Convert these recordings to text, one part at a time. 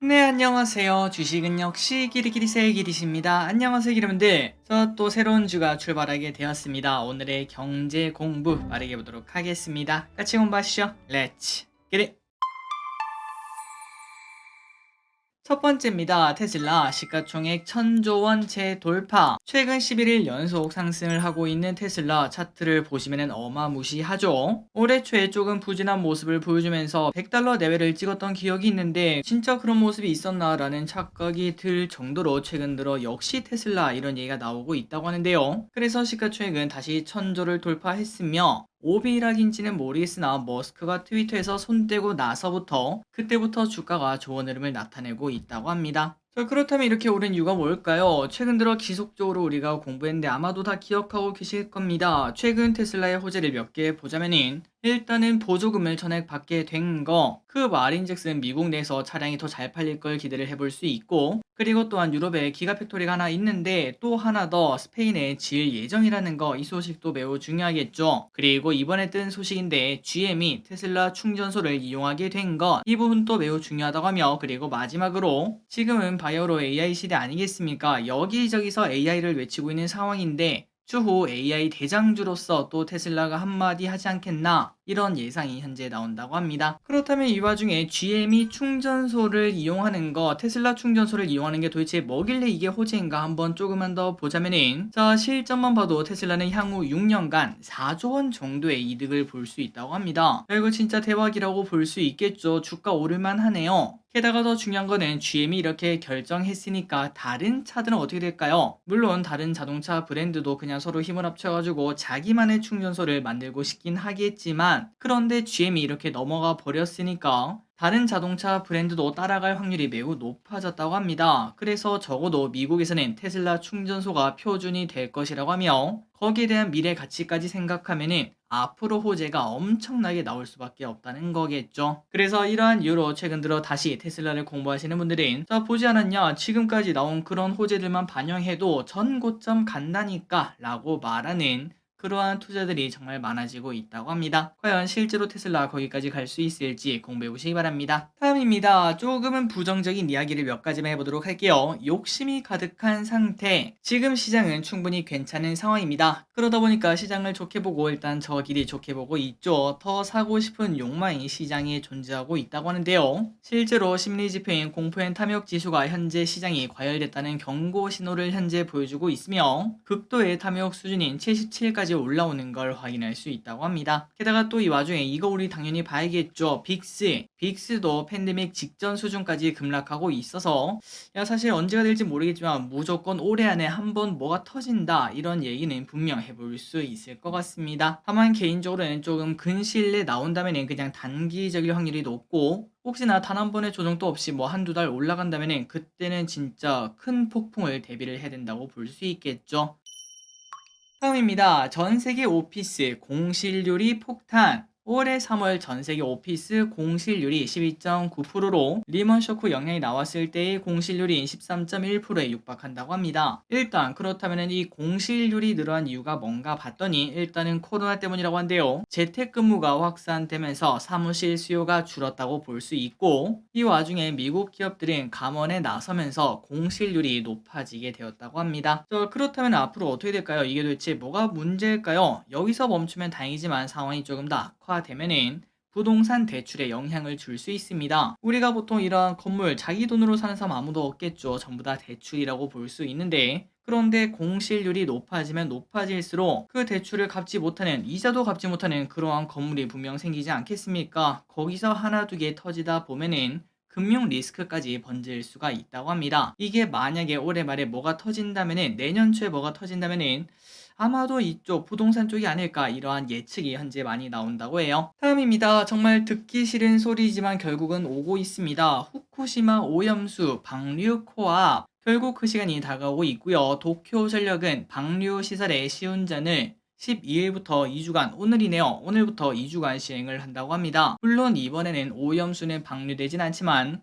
네, 안녕하세요. 주식은 역시 기리기리세의 기리십니다. 안녕하세요, 여러분들. 또 새로운 주가 출발하게 되었습니다. 오늘의 경제 공부 빠르게 보도록 하겠습니다. 같이 공부하시죠. 렛츠 기리! 첫 번째입니다. 테슬라 시가총액 1000조 원 재돌파. 최근 11일 연속 상승을 하고 있는 테슬라 차트를 보시면 어마무시하죠. 올해 초에 조금 부진한 모습을 보여주면서 100달러 내외를 찍었던 기억이 있는데 진짜 그런 모습이 있었나라는 착각이 들 정도로 최근 들어 역시 테슬라 이런 얘기가 나오고 있다고 하는데요. 그래서 시가총액은 다시 1000조를 돌파했으며 오비락인지는 모르겠으나 머스크가 트위터에서 손대고 나서부터 그때부터 주가가 좋은 흐름을 나타내고 있다고 합니다. 자, 그렇다면 이렇게 오른 이유가 뭘까요? 최근 들어 지속적으로 우리가 공부했는데 아마도 다 기억하고 계실 겁니다. 최근 테슬라의 호재를 몇 개 보자면은 일단은 보조금을 전액 받게 된 거, 그 말인즉슨 미국 내에서 차량이 더 잘 팔릴 걸 기대를 해볼 수 있고, 그리고 또한 유럽에 기가팩토리가 하나 있는데 또 하나 더 스페인에 지을 예정이라는 거, 이 소식도 매우 중요하겠죠. 그리고 이번에 뜬 소식인데 GM이 테슬라 충전소를 이용하게 된 것, 이 부분도 매우 중요하다고 하며, 그리고 마지막으로 지금은 바이오로 AI 시대 아니겠습니까? 여기저기서 AI를 외치고 있는 상황인데 추후 AI 대장주로서 또 테슬라가 한마디 하지 않겠나, 이런 예상이 현재 나온다고 합니다. 그렇다면 이 와중에 GM이 충전소를 이용하는 거, 테슬라 충전소를 이용하는 게 도대체 뭐길래 이게 호재인가 한번 조금만 더 보자면은, 자, 실적만 봐도 테슬라는 향후 6년간 4조 원 정도의 이득을 볼 수 있다고 합니다. 야, 이거 진짜 대박이라고 볼 수 있겠죠. 주가 오를만 하네요. 게다가 더 중요한 거는 GM이 이렇게 결정했으니까 다른 차들은 어떻게 될까요? 물론 다른 자동차 브랜드도 그냥 서로 힘을 합쳐가지고 자기만의 충전소를 만들고 싶긴 하겠지만, 그런데 GM이 이렇게 넘어가 버렸으니까 다른 자동차 브랜드도 따라갈 확률이 매우 높아졌다고 합니다. 그래서 적어도 미국에서는 테슬라 충전소가 표준이 될 것이라고 하며, 거기에 대한 미래 가치까지 생각하면은 앞으로 호재가 엄청나게 나올 수밖에 없다는 거겠죠. 그래서 이러한 이유로 최근 들어 다시 테슬라를 공부하시는 분들은, 자, 보지 않았냐, 지금까지 나온 그런 호재들만 반영해도 전 고점 간다니까 라고 말하는 그러한 투자들이 정말 많아지고 있다고 합니다. 과연 실제로 테슬라 거기까지 갈 수 있을지 공부해 보시기 바랍니다. 다음입니다. 조금은 부정적인 이야기를 몇 가지만 해보도록 할게요. 욕심이 가득한 상태. 지금 시장은 충분히 괜찮은 상황입니다. 그러다 보니까 시장을 좋게 보고 일단 저 길이 좋게 보고 있죠. 더 사고 싶은 욕망이 시장에 존재하고 있다고 하는데요. 실제로 심리지표인 공포엔 탐욕 지수가 현재 시장이 과열됐다는 경고 신호를 현재 보여주고 있으며, 극도의 탐욕 수준인 77까지 올라오는 걸 확인할 수 있다고 합니다. 게다가 또 이 와중에 이거 우리 당연히 봐야겠죠. 빅스도 팬데믹 직전 수준까지 급락하고 있어서, 야, 사실 언제가 될지 모르겠지만 무조건 올해 안에 한번 뭐가 터진다, 이런 얘기는 분명 해볼 수 있을 것 같습니다. 다만 개인적으로는 조금 근시일 내에 나온다면 그냥 단기적일 확률이 높고, 혹시나 단 한 번의 조정도 없이 뭐 한두 달 올라간다면 그때는 진짜 큰 폭풍을 대비를 해야 된다고 볼 수 있겠죠. 다음입니다. 전세계 오피스 공실률이 폭탄. 올해 3월 전세계 오피스 공실률이 12.9%로 리먼 쇼크 영향이 나왔을 때의 공실률이 13.1%에 육박한다고 합니다. 일단 그렇다면 이 공실률이 늘어난 이유가 뭔가 봤더니 일단은 코로나 때문이라고 한데요. 재택근무가 확산되면서 사무실 수요가 줄었다고 볼 수 있고, 이 와중에 미국 기업들은 감원에 나서면서 공실률이 높아지게 되었다고 합니다. 그렇다면 앞으로 어떻게 될까요? 이게 도대체 뭐가 문제일까요? 여기서 멈추면 다행이지만 상황이 조금 더 악화되면은 부동산 대출에 영향을 줄 수 있습니다. 우리가 보통 이러한 건물 자기 돈으로 사는 사람 아무도 없겠죠. 전부 다 대출이라고 볼 수 있는데, 그런데 공실률이 높아지면 높아질수록 그 대출을 갚지 못하는, 이자도 갚지 못하는 그러한 건물이 분명 생기지 않겠습니까? 거기서 하나 두 개 터지다 보면은 금융 리스크까지 번질 수가 있다고 합니다. 이게 만약에 올해 말에 뭐가 터진다면은, 내년 초에 뭐가 터진다면은 아마도 이쪽 부동산 쪽이 아닐까, 이러한 예측이 현재 많이 나온다고 해요. 다음입니다. 정말 듣기 싫은 소리지만 결국은 오고 있습니다. 후쿠시마 오염수 방류 코앞. 결국 그 시간이 다가오고 있고요. 도쿄전력은 방류 시설의 시운전을 12일부터 2주간, 오늘이네요. 오늘부터 2주간 시행을 한다고 합니다. 물론 이번에는 오염수는 방류되진 않지만,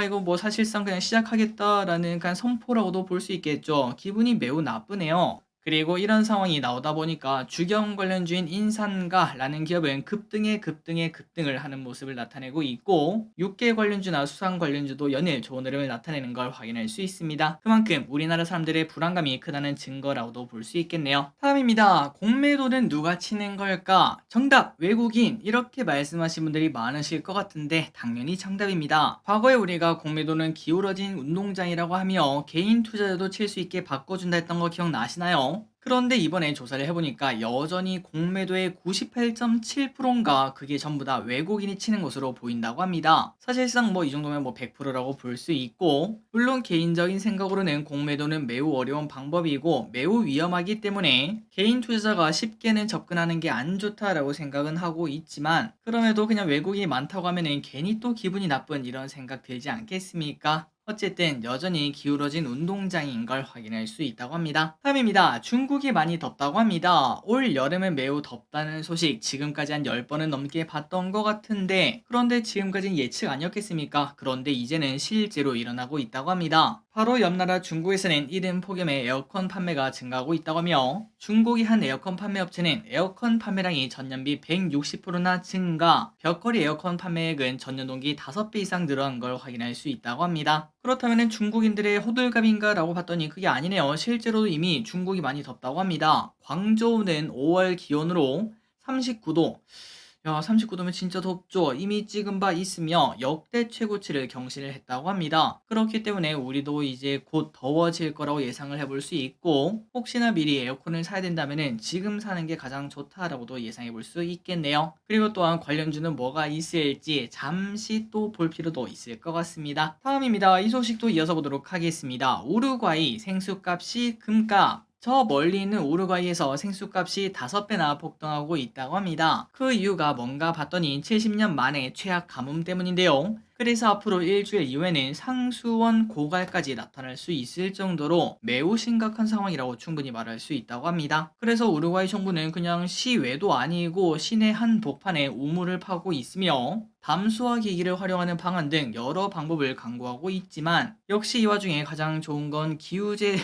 이거 뭐 사실상 그냥 시작하겠다라는 그냥 선포라고도 볼 수 있겠죠. 기분이 매우 나쁘네요. 그리고 이런 상황이 나오다 보니까 주경 관련주인 인산가라는 기업은 급등을 하는 모습을 나타내고 있고, 육계 관련주나 수산 관련주도 연일 좋은 흐름을 나타내는 걸 확인할 수 있습니다. 그만큼 우리나라 사람들의 불안감이 크다는 증거라고도 볼 수 있겠네요. 다음입니다. 공매도는 누가 치는 걸까? 정답! 외국인! 이렇게 말씀하신 분들이 많으실 것 같은데 당연히 정답입니다. 과거에 우리가 공매도는 기울어진 운동장이라고 하며 개인 투자자도 칠 수 있게 바꿔준다 했던 거 기억나시나요? 그런데 이번에 조사를 해보니까 여전히 공매도의 98.7%인가 그게 전부 다 외국인이 치는 것으로 보인다고 합니다. 사실상 뭐 이 정도면 뭐 100%라고 볼 수 있고, 물론 개인적인 생각으로는 공매도는 매우 어려운 방법이고 매우 위험하기 때문에 개인 투자자가 쉽게는 접근하는 게 안 좋다라고 생각은 하고 있지만, 그럼에도 그냥 외국인이 많다고 하면은 괜히 또 기분이 나쁜 이런 생각 들지 않겠습니까? 어쨌든 여전히 기울어진 운동장인 걸 확인할 수 있다고 합니다. 다음입니다. 중국이 많이 덥다고 합니다. 올 여름은 매우 덥다는 소식 지금까지 한 10번은 넘게 봤던 것 같은데, 그런데 지금까지는 예측 아니었겠습니까? 그런데 이제는 실제로 일어나고 있다고 합니다. 바로 옆나라 중국에서는 이른 폭염에 에어컨 판매가 증가하고 있다고 하며, 중국의 한 에어컨 판매 업체는 에어컨 판매량이 전년비 160%나 증가, 벽걸이 에어컨 판매액은 전년 동기 5배 이상 늘어난 걸 확인할 수 있다고 합니다. 그렇다면 중국인들의 호들갑인가 라고 봤더니 그게 아니네요. 실제로도 이미 중국이 많이 덥다고 합니다. 광저우는 5월 기온으로 39도. 야, 39도면 진짜 덥죠. 이미 찍은 바 있으며 역대 최고치를 경신을 했다고 합니다. 그렇기 때문에 우리도 이제 곧 더워질 거라고 예상을 해볼 수 있고, 혹시나 미리 에어컨을 사야 된다면 지금 사는 게 가장 좋다라고도 예상해 볼 수 있겠네요. 그리고 또한 관련주는 뭐가 있을지 잠시 또 볼 필요도 있을 것 같습니다. 다음입니다. 이 소식도 이어서 보도록 하겠습니다. 우루과이 생수값이 금값. 저 멀리 있는 우루과이에서 생수값이 5배나 폭등하고 있다고 합니다. 그 이유가 뭔가 봤더니 70년 만에 최악 가뭄 때문인데요. 그래서 앞으로 일주일 이후에는 상수원 고갈까지 나타날 수 있을 정도로 매우 심각한 상황이라고 충분히 말할 수 있다고 합니다. 그래서 우루과이 정부는 그냥 시외도 아니고 시내 한 복판에 우물을 파고 있으며 담수화 기기를 활용하는 방안 등 여러 방법을 강구하고 있지만, 역시 이 와중에 가장 좋은 건 기후제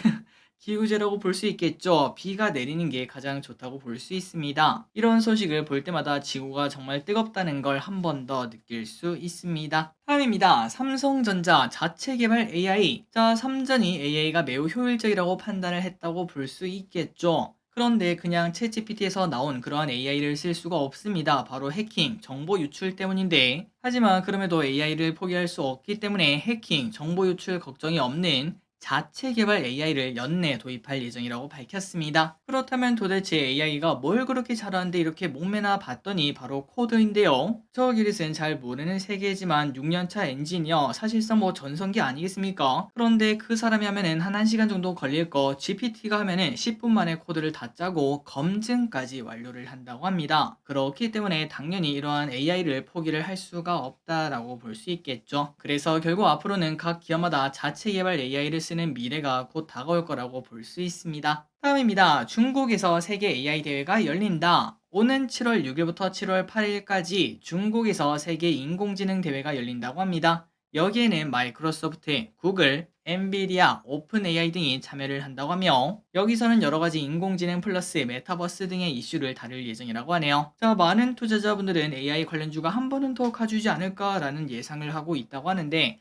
기후제라고 볼 수 있겠죠. 비가 내리는 게 가장 좋다고 볼 수 있습니다. 이런 소식을 볼 때마다 지구가 정말 뜨겁다는 걸 한 번 더 느낄 수 있습니다. 다음입니다. 삼성전자 자체 개발 AI. 자, 삼전이 AI가 매우 효율적이라고 판단을 했다고 볼 수 있겠죠. 그런데 그냥 챗GPT에서 나온 그러한 AI를 쓸 수가 없습니다. 바로 해킹, 정보 유출 때문인데, 하지만 그럼에도 AI를 포기할 수 없기 때문에 해킹, 정보 유출 걱정이 없는 자체 개발 AI를 연내 도입할 예정이라고 밝혔습니다. 그렇다면 도대체 AI가 뭘 그렇게 잘하는데 이렇게 목매나 봤더니 바로 코드인데요. 저 기릿은 잘 모르는 세계지만 6년차 엔지니어, 사실상 뭐 전성기 아니겠습니까? 그런데 그 사람이 하면은 한 1시간 정도 걸릴 거 GPT가 하면은 10분 만에 코드를 다 짜고 검증까지 완료를 한다고 합니다. 그렇기 때문에 당연히 이러한 AI를 포기를 할 수가 없다라고 볼 수 있겠죠. 그래서 결국 앞으로는 각 기업마다 자체 개발 AI를 쓰는 미래가 곧 다가올 거라고 볼 수 있습니다. 다음입니다. 중국에서 세계 AI 대회가 열린다. 오는 7월 6일부터 7월 8일까지 중국에서 세계 인공지능 대회가 열린다고 합니다. 여기에는 마이크로소프트, 구글, 엔비디아, 오픈 AI 등이 참여를 한다고 하며, 여기서는 여러가지 인공지능 플러스 메타버스 등의 이슈를 다룰 예정이라고 하네요. 자, 많은 투자자분들은 AI 관련주가 한 번은 더 가주지 않을까라는 예상을 하고 있다고 하는데,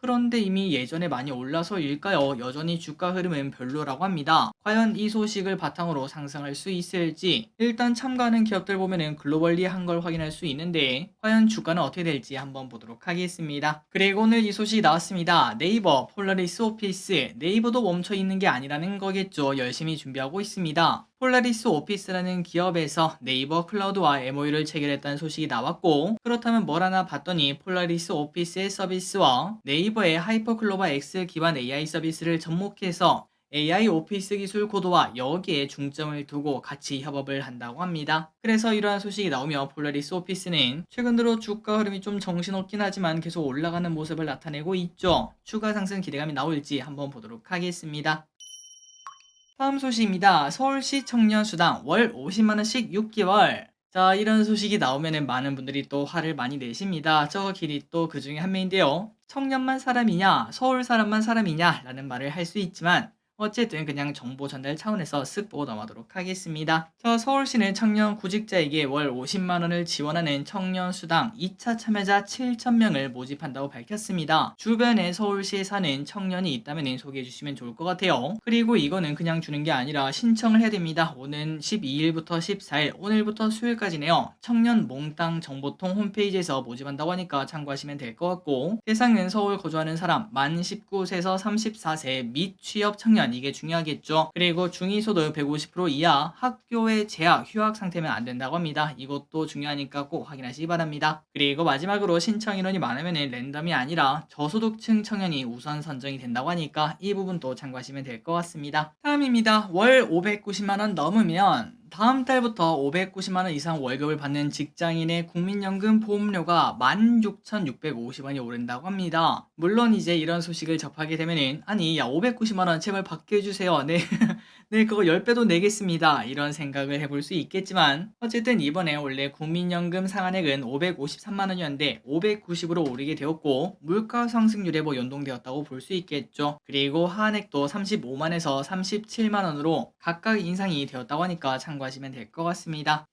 그런데 이미 예전에 많이 올라서일까요? 여전히 주가 흐름은 별로라고 합니다. 과연 이 소식을 바탕으로 상승할 수 있을지, 일단 참가하는 기업들 보면은 글로벌리한 걸 확인할 수 있는데 과연 주가는 어떻게 될지 한번 보도록 하겠습니다. 그리고 오늘 이 소식이 나왔습니다. 네이버, 폴라리스 오피스, 네이버도 멈춰 있는 게 아니라는 거겠죠. 열심히 준비하고 있습니다. 폴라리스 오피스라는 기업에서 네이버 클라우드와 MOU를 체결했다는 소식이 나왔고, 그렇다면 뭘 하나 봤더니 폴라리스 오피스의 서비스와 네이버의 하이퍼클로바 X 기반 AI 서비스를 접목해서 AI 오피스 기술 코드와 여기에 중점을 두고 같이 협업을 한다고 합니다. 그래서 이러한 소식이 나오며 폴라리스 오피스는 최근 들어 주가 흐름이 좀 정신없긴 하지만 계속 올라가는 모습을 나타내고 있죠. 추가 상승 기대감이 나올지 한번 보도록 하겠습니다. 다음 소식입니다. 서울시 청년수당 월 50만원씩 6개월. 자, 이런 소식이 나오면 많은 분들이 또 화를 많이 내십니다. 저 길이 또 그 중에 한 명인데요. 청년만 사람이냐, 서울 사람만 사람이냐 라는 말을 할 수 있지만, 어쨌든 그냥 정보 전달 차원에서 쓱 보고 넘어가도록 하겠습니다. 서울시는 청년 구직자에게 월 50만 원을 지원하는 청년 수당 2차 참여자 7,000명을 모집한다고 밝혔습니다. 주변에 서울시에 사는 청년이 있다면 소개해 주시면 좋을 것 같아요. 그리고 이거는 그냥 주는 게 아니라 신청을 해야 됩니다. 오는 12일부터 14일, 오늘부터 수요일까지네요. 청년 몽땅 정보통 홈페이지에서 모집한다고 하니까 참고하시면 될 것 같고, 대상은 서울 거주하는 사람 만 19세에서 34세 및 취업 청년, 이게 중요하겠죠. 그리고 중위소득 150% 이하, 학교에 재학, 휴학 상태면 안 된다고 합니다. 이것도 중요하니까 꼭 확인하시기 바랍니다. 그리고 마지막으로 신청 인원이 많으면 랜덤이 아니라 저소득층 청년이 우선 선정이 된다고 하니까 이 부분도 참고하시면 될 것 같습니다. 다음입니다. 월 590만 원 넘으면 다음 달부터 590만 원 이상 월급을 받는 직장인의 국민연금 보험료가 16,650원이 오른다고 합니다. 물론 이제 이런 소식을 접하게 되면은, 아니 야 590만 원 제발 받게 해주세요. 네. 네, 그거 10배도 내겠습니다. 이런 생각을 해볼 수 있겠지만, 어쨌든 이번에 원래 국민연금 상한액은 553만 원이었는데 590으로 오르게 되었고, 물가 상승률에 연동되었다고 볼 수 있겠죠. 그리고 하한액도 35만에서 37만 원으로 각각 인상이 되었다고 하니까 참고하시면 될 것 같습니다.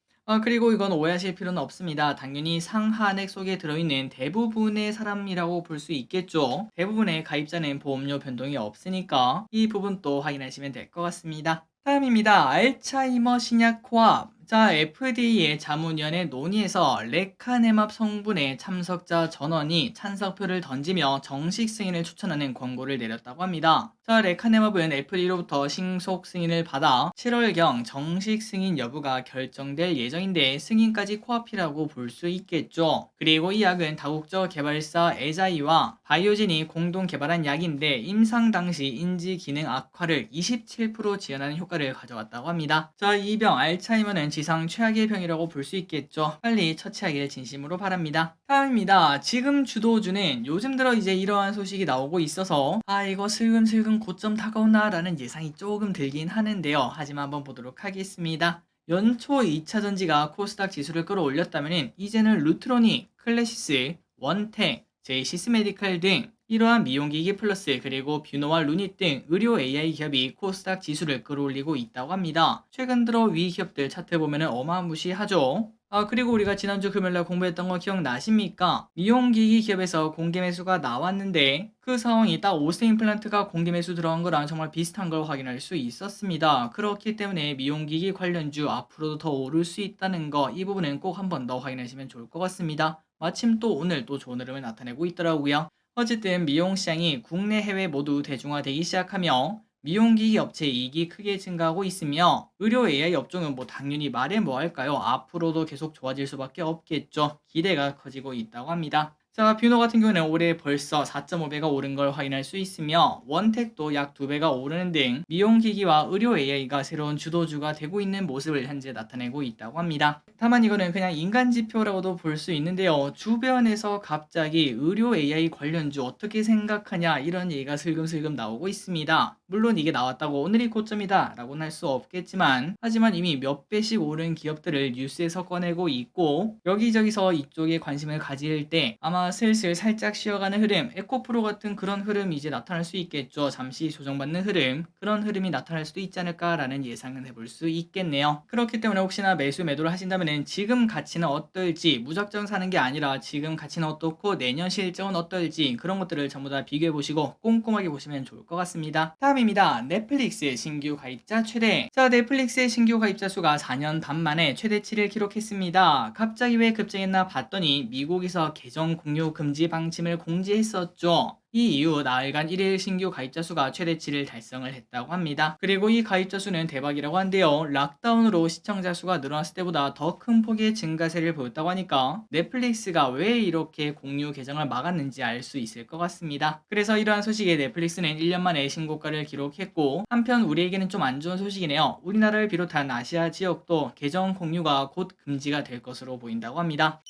그리고 이건 오해하실 필요는 없습니다. 당연히 상한액 속에 들어있는 대부분의 사람이라고 볼 수 있겠죠. 대부분의 가입자는 보험료 변동이 없으니까 이 부분도 확인하시면 될 것 같습니다. 다음입니다. 알츠하이머 신약 코앞. 자, FDA의 자문위원회 논의에서 레카네맙 성분의 참석자 전원이 찬성표를 던지며 정식 승인을 추천하는 권고를 내렸다고 합니다. 자, 레카네맙은 FDA로부터 신속 승인을 받아 7월경 정식 승인 여부가 결정될 예정인데, 승인까지 코앞이라고 볼 수 있겠죠. 그리고 이 약은 다국적 개발사 에자이와 바이오진이 공동 개발한 약인데, 임상 당시 인지 기능 악화를 27% 지연하는 효과를 가져왔다고 합니다. 자, 이 병 알츠하이머는 지상 최악의 병이라고 볼 수 있겠죠. 빨리 처치하길 진심으로 바랍니다. 다음입니다. 지금 주도주는 요즘 들어 이제 이러한 소식이 나오고 있어서 이거 슬금슬금 고점 다가오나 라는 예상이 조금 들긴 하는데요. 하지만 한번 보도록 하겠습니다. 연초 2차 전지가 코스닥 지수를 끌어올렸다면 이제는 루트로닉, 클래시스, 원텍, 제이시스메디칼 등 이러한 미용기기 플러스, 그리고 뷰노와 루닛 등 의료 AI 기업이 코스닥 지수를 끌어올리고 있다고 합니다. 최근 들어 위 기업들 차트 보면 어마무시하죠. 그리고 우리가 지난주 금요일날 공부했던 거 기억나십니까? 미용기기 기업에서 공개 매수가 나왔는데 그 상황이 딱 오스 임플란트가 공개 매수 들어간 거랑 정말 비슷한 걸 확인할 수 있었습니다. 그렇기 때문에 미용기기 관련주 앞으로도 더 오를 수 있다는 거, 이 부분은 꼭 한 번 더 확인하시면 좋을 것 같습니다. 마침 또 오늘 또 좋은 흐름을 나타내고 있더라고요. 어쨌든 미용 시장이 국내 해외 모두 대중화되기 시작하며 미용기기 업체 이익이 크게 증가하고 있으며, 의료 AI 업종은 당연히 말해 뭐 할까요? 앞으로도 계속 좋아질 수밖에 없겠죠. 기대가 커지고 있다고 합니다. 자, 뷰노 같은 경우는 올해 벌써 4.5배가 오른 걸 확인할 수 있으며, 원택도 약 2배가 오르는 등 미용기기와 의료 AI가 새로운 주도주가 되고 있는 모습을 현재 나타내고 있다고 합니다. 다만 이거는 그냥 인간 지표라고도 볼 수 있는데요. 주변에서 갑자기 의료 AI 관련주 어떻게 생각하냐 이런 얘기가 슬금슬금 나오고 있습니다. 물론 이게 나왔다고 오늘이 고점이다 라고는 할 수 없겠지만, 하지만 이미 몇 배씩 오른 기업들을 뉴스에서 꺼내고 있고, 여기저기서 이쪽에 관심을 가질 때 아마 슬슬 살짝 쉬어가는 흐름, 에코프로 같은 그런 흐름이 이제 나타날 수 있겠죠. 잠시 조정받는 흐름, 그런 흐름이 나타날 수도 있지 않을까라는 예상은 해볼 수 있겠네요. 그렇기 때문에 혹시나 매수 매도를 하신다면 지금 가치는 어떨지, 무작정 사는 게 아니라 지금 가치는 어떻고 내년 실적은 어떨지 그런 것들을 전부 다 비교해 보시고 꼼꼼하게 보시면 좋을 것 같습니다. 다음입니다. 넷플릭스 신규 가입자 최대. 자, 넷플릭스의 신규 가입자 수가 4년 반 만에 최대치를 기록했습니다. 갑자기 왜 급증했나 봤더니 미국에서 계정 공유 금지 방침을 공지했었죠. 이 이후 나흘간 1일 신규 가입자 수가 최대치를 달성을 했다고 합니다. 그리고 이 가입자 수는 대박이라고 한데요. 락다운으로 시청자 수가 늘어났을 때보다 더 큰 폭의 증가세를 보였다고 하니까 넷플릭스가 왜 이렇게 공유 계정을 막았는지 알 수 있을 것 같습니다. 그래서 이러한 소식에 넷플릭스는 1년 만에 신고가를 기록했고, 한편 우리에게는 좀 안 좋은 소식이네요. 우리나라를 비롯한 아시아 지역도 계정 공유가 곧 금지가 될 것으로 보인다고 합니다.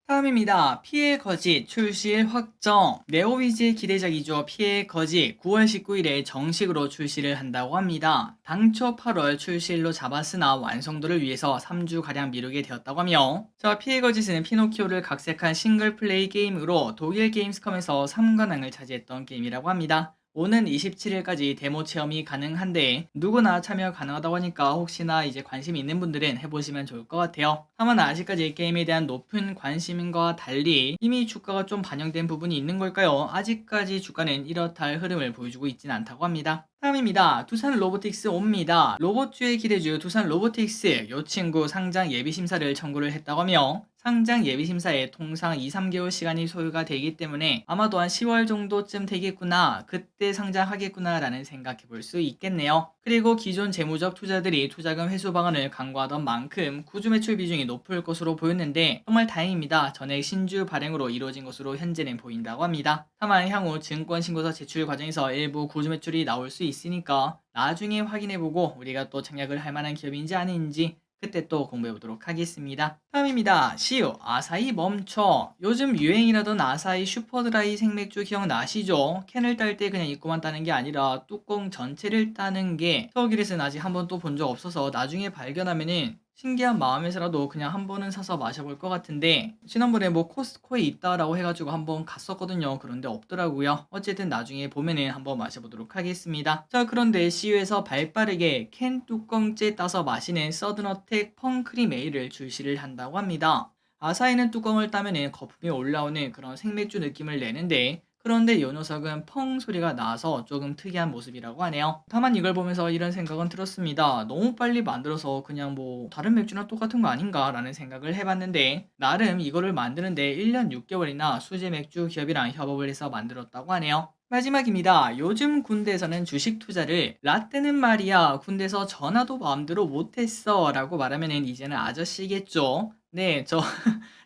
다음입니다. 피해 거짓 출시일 확정. 네오위즈의 기대작이죠. 피해 거짓 9월 19일에 정식으로 출시를 한다고 합니다. 당초 8월 출시일로 잡았으나 완성도를 위해서 3주가량 미루게 되었다고 하며, 자, 피해 거짓은 피노키오를 각색한 싱글 플레이 게임으로 독일 게임스컴에서 3관왕을 차지했던 게임이라고 합니다. 오는 27일까지 데모 체험이 가능한데 누구나 참여 가능하다고 하니까 혹시나 이제 관심 있는 분들은 해보시면 좋을 것 같아요. 다만 아직까지 게임에 대한 높은 관심과 달리 이미 주가가 좀 반영된 부분이 있는 걸까요? 아직까지 주가는 이렇다 할 흐름을 보여주고 있진 않다고 합니다. 다음입니다. 두산 로보틱스 옵니다. 로봇주의 기대주 두산 로보틱스 요 친구 상장 예비 심사를 청구를 했다고 하며 상장 예비 심사에 통상 2-3개월 시간이 소요가 되기 때문에 아마도 한 10월 정도쯤 되겠구나, 그때 상장하겠구나 라는 생각해 볼 수 있겠네요. 그리고 기존 재무적 투자들이 투자금 회수 방안을 강구하던 만큼 구주 매출 비중이 높을 것으로 보였는데 정말 다행입니다. 전액 신주 발행으로 이루어진 것으로 현재는 보인다고 합니다. 다만 향후 증권신고서 제출 과정에서 일부 구주 매출이 나올 수 있으니까 나중에 확인해보고 우리가 또 청약을 할 만한 기업인지 아닌지 그때 또 공부해보도록 하겠습니다. 다음입니다. CU 아사히 멈춰. 요즘 유행이라던 아사히 슈퍼드라이 생맥주 기억나시죠? 캔을 딸 때 그냥 입구만 따는 게 아니라 뚜껑 전체를 따는 게 서울길에서는 아직 한 번도 본 적 없어서 나중에 발견하면은 신기한 마음에서라도 그냥 한 번은 사서 마셔볼 것 같은데 지난번에 뭐 코스트코에 있다라고 해가지고 한번 갔었거든요. 그런데 없더라고요. 어쨌든 나중에 보면은 한번 마셔보도록 하겠습니다. 자, 그런데 CU에서 발빠르게 캔 뚜껑째 따서 마시는 서든어택 펑크림 에일을 출시를 한다고 합니다. 아사히는 뚜껑을 따면은 거품이 올라오는 그런 생맥주 느낌을 내는데 그런데 이 녀석은 펑 소리가 나서 조금 특이한 모습이라고 하네요. 다만 이걸 보면서 이런 생각은 들었습니다. 너무 빨리 만들어서 그냥 뭐 다른 맥주나 똑같은 거 아닌가 라는 생각을 해봤는데 나름 이거를 만드는데 1년 6개월이나 수제 맥주 기업이랑 협업을 해서 만들었다고 하네요. 마지막입니다. 요즘 군대에서는 주식 투자를 라떼는 말이야 군대에서 전화도 마음대로 못했어 라고 말하면은 이제는 아저씨겠죠. 네,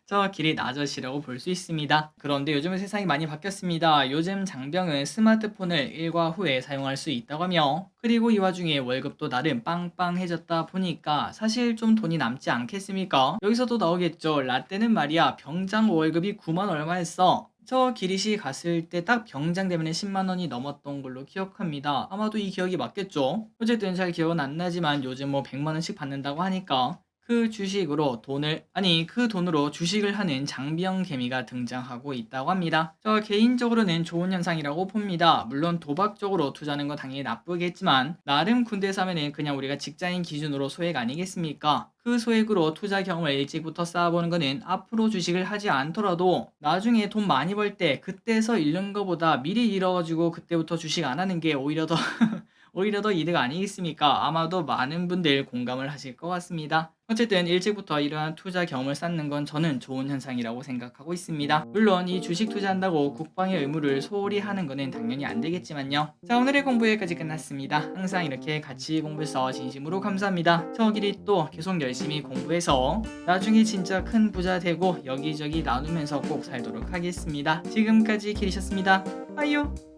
저 기린 아저씨라고 볼 수 있습니다. 그런데 요즘은 세상이 많이 바뀌었습니다. 요즘 장병은 스마트폰을 일과 후에 사용할 수 있다고 하며 그리고 이 와중에 월급도 나름 빵빵해졌다 보니까 사실 좀 돈이 남지 않겠습니까? 여기서도 나오겠죠. 라떼는 말이야 병장 월급이 9만 얼마였어. 저 기릿이 갔을 때 딱 병장 되면 10만 원이 넘었던 걸로 기억합니다. 아마도 이 기억이 맞겠죠? 어쨌든 잘 기억은 안 나지만 요즘 뭐 100만 원씩 받는다고 하니까 그 돈으로 주식을 하는 장비형 개미가 등장하고 있다고 합니다. 저 개인적으로는 좋은 현상이라고 봅니다. 물론 도박적으로 투자하는 건 당연히 나쁘겠지만 나름 군대에서 하면은 그냥 우리가 직장인 기준으로 소액 아니겠습니까? 그 소액으로 투자 경험을 일찍부터 쌓아보는 거는 앞으로 주식을 하지 않더라도 나중에 돈 많이 벌 때 그때서 잃는 거보다 미리 잃어가지고 그때부터 주식 안 하는 게 오히려 더 오히려 더 이득 아니겠습니까? 아마도 많은 분들 공감을 하실 것 같습니다. 어쨌든 일찍부터 이러한 투자 경험을 쌓는 건 저는 좋은 현상이라고 생각하고 있습니다. 물론 이 주식 투자한다고 국방의 의무를 소홀히 하는 거는 당연히 안 되겠지만요. 자, 오늘의 공부 여기까지 끝났습니다. 항상 이렇게 같이 공부해서 진심으로 감사합니다. 저끼리 또 계속 열심히 공부해서 나중에 진짜 큰 부자 되고 여기저기 나누면서 꼭 살도록 하겠습니다. 지금까지 기리셨습니다. 빠이요.